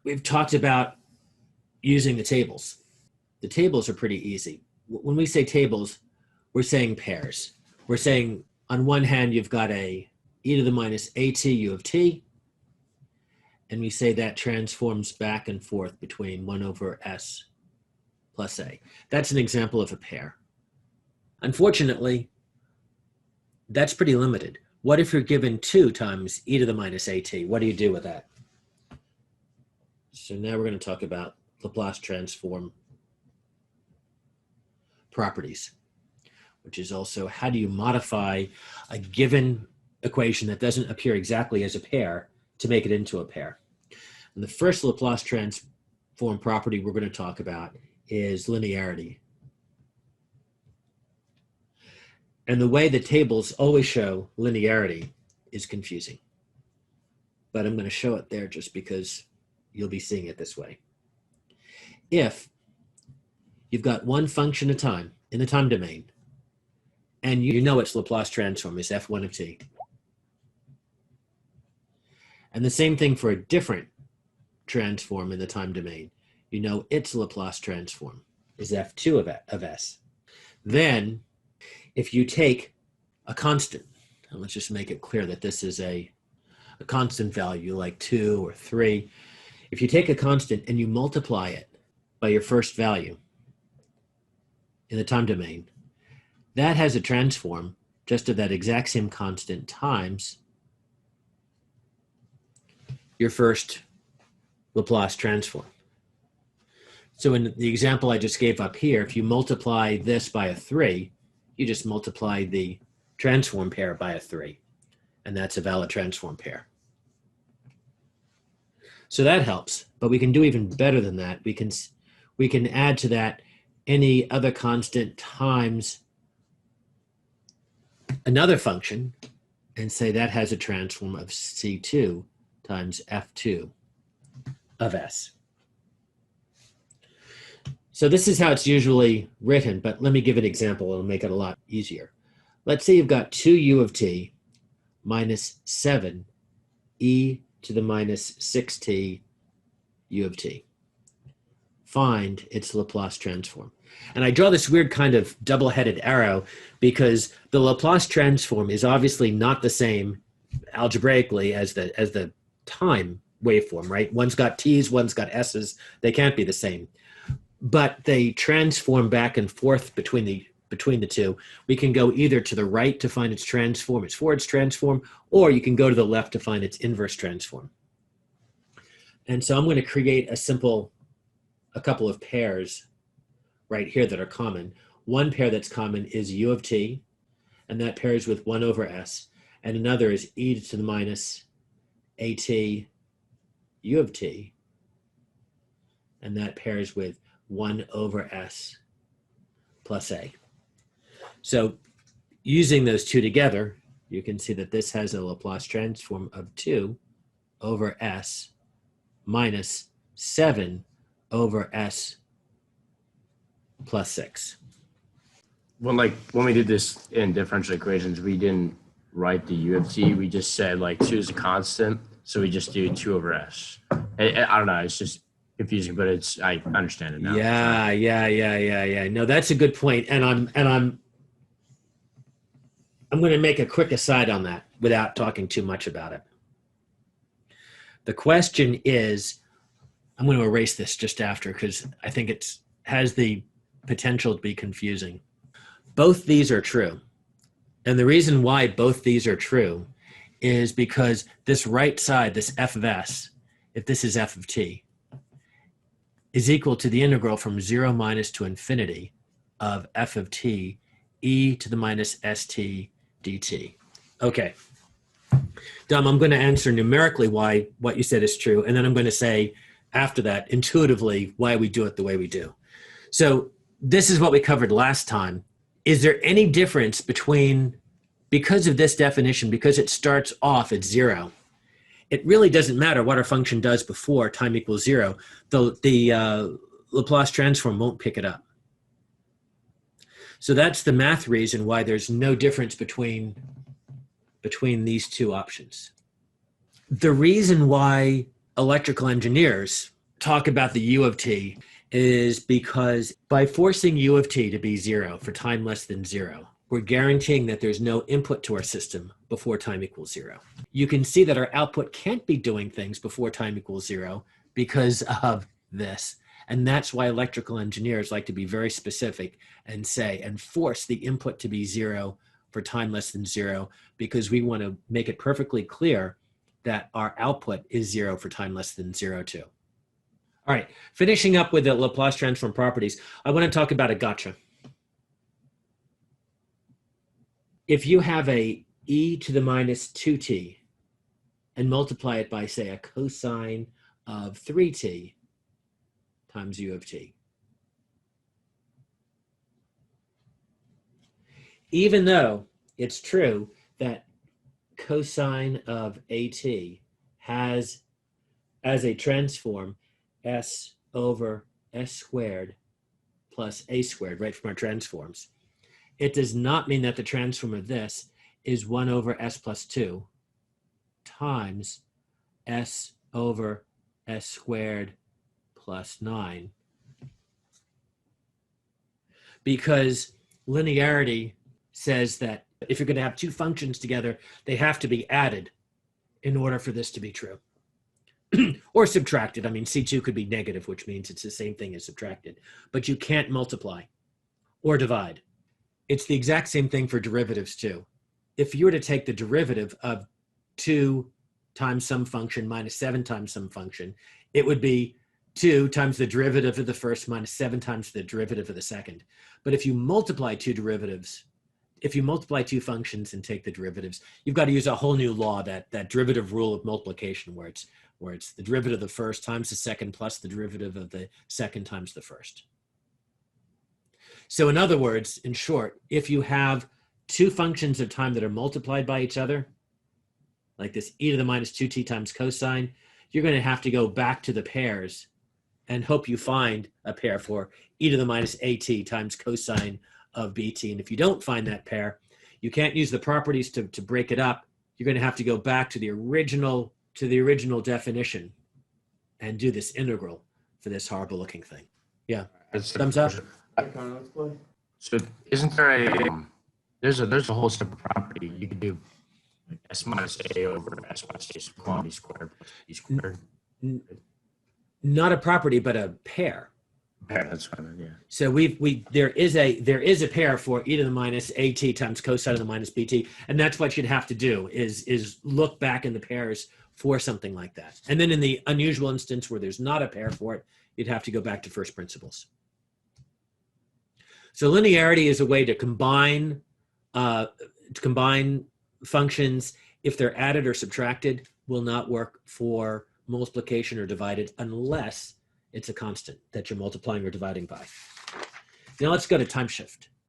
we've talked about using the tables. The tables are pretty easy. When we say tables, we're saying pairs. We're saying on one hand, you've got a e to the minus at u of t, and we say that transforms back and forth between 1 over s plus a. That's an example of a pair. Unfortunately, that's pretty limited. What if you're given 2 times e to the minus at? What do you do with that? So now we're going to talk about Laplace transform properties, which is also how do you modify a given equation that doesn't appear exactly as a pair to make it into a pair. And the first Laplace transform property we're going to talk about is linearity. And the way the tables always show linearity is confusing. But I'm going to show it there just because you'll be seeing it this way. If you've got one function of time in the time domain, and you know its Laplace transform is f1 of t. And the same thing for a different transform in the time domain. You know its Laplace transform is f2 of s. Then, if you take a constant, and let's just make it clear that this is a constant value like 2 or 3. If you take a constant and you multiply it by your first value in the time domain, that has a transform just of that exact same constant times your first Laplace transform. So in the example I just gave up here, if you multiply this by a 3, you just multiply the transform pair by a 3, and that's a valid transform pair. So that helps, but we can do even better than that. We can add to that any other constant times another function and say that has a transform of c2 times f2 of s. So this is how it's usually written, but let me give an example. It'll make it a lot easier. Let's say you've got 2u of t minus 7 e to the minus 6t u of t. Find its Laplace transform. And I draw this weird kind of double-headed arrow because the Laplace transform is obviously not the same algebraically as the time waveform, right? One's got t's, one's got s's. They can't be the same. But they transform back and forth between the two. We can go either to the right to find its transform, its forward transform, or you can go to the left to find its inverse transform. And so I'm going to create a couple of pairs right here that are common. One pair that's common is u of t, and that pairs with 1 over s, and another is e to the minus at u of t, and that pairs with 1 over s plus a. So using those two together, you can see that this has a Laplace transform of 2 over s minus 7 over s plus 6. When we did this in differential equations, we didn't write the u of t. We just said 2 is a constant, so we just do 2 over s. I don't know. It's just confusing, but I understand it now. Yeah. No, that's a good point, and I'm going to make a quick aside on that without talking too much about it. The question is, I'm going to erase this just after because I think it has the potential to be confusing. Both these are true. And the reason why both these are true is because this right side, this f of s, if this is f of t, is equal to the integral from 0 minus to infinity of f of t e to the minus st dt. Okay. Dom, I'm going to answer numerically why what you said is true, and then I'm going to say after that intuitively why we do it the way we do. So this is what we covered last time. Is there any difference between, because of this definition, because it starts off at 0, it really doesn't matter what our function does before time equals 0, though the Laplace transform won't pick it up. So that's the math reason why there's no difference between these two options. The reason why electrical engineers talk about the U of t is because by forcing U of t to be 0 for time less than 0, we're guaranteeing that there's no input to our system before time equals 0. You can see that our output can't be doing things before time equals 0 because of this. And that's why electrical engineers like to be very specific and say, and force the input to be 0 for time less than 0, because we want to make it perfectly clear that our output is 0 for time less than 0 too. All right, finishing up with the Laplace transform properties, I want to talk about a gotcha. If you have a e to the minus 2t and multiply it by, say, a cosine of 3t times u of t, even though it's true that cosine of at has as a transform s over s squared plus a squared, right from our transforms, it does not mean that the transform of this is 1 over s plus 2 times s over s squared plus 9, because linearity says that if you're going to have two functions together, they have to be added in order for this to be true. Or subtracted. I mean, C2 could be negative, which means it's the same thing as subtracted. But you can't multiply or divide. It's the exact same thing for derivatives too. If you were to take the derivative of 2 times some function minus 7 times some function, it would be 2 times the derivative of the first minus 7 times the derivative of the second. But if you multiply two derivatives, if you multiply two functions and take the derivatives, you've got to use a whole new law, that derivative rule of multiplication, where it's the derivative of the first times the second plus the derivative of the second times the first. So in other words, in short, if you have two functions of time that are multiplied by each other, like this e to the minus 2t times cosine, you're going to have to go back to the pairs and hope you find a pair for e to the minus at times cosine of bt. And if you don't find that pair, you can't use the properties to break it up. You're going to have to go back to the original definition and do this integral for this horrible looking thing. Yeah. Thumbs up. So isn't there there's a whole separate property you could do, like s minus a over s minus a quantity squared plus b squared? Not a property, but a pair. Yeah, that's what I meant, yeah. So there is a pair for e to the minus at times cosine of the minus bt, and that's what you'd have to do is look back in the pairs for something like that. And then in the unusual instance where there's not a pair for it, you'd have to go back to first principles. So linearity is a way to combine functions if they're added or subtracted. Will not work for multiplication or divided unless it's a constant that you're multiplying or dividing by. Now let's go to time shift.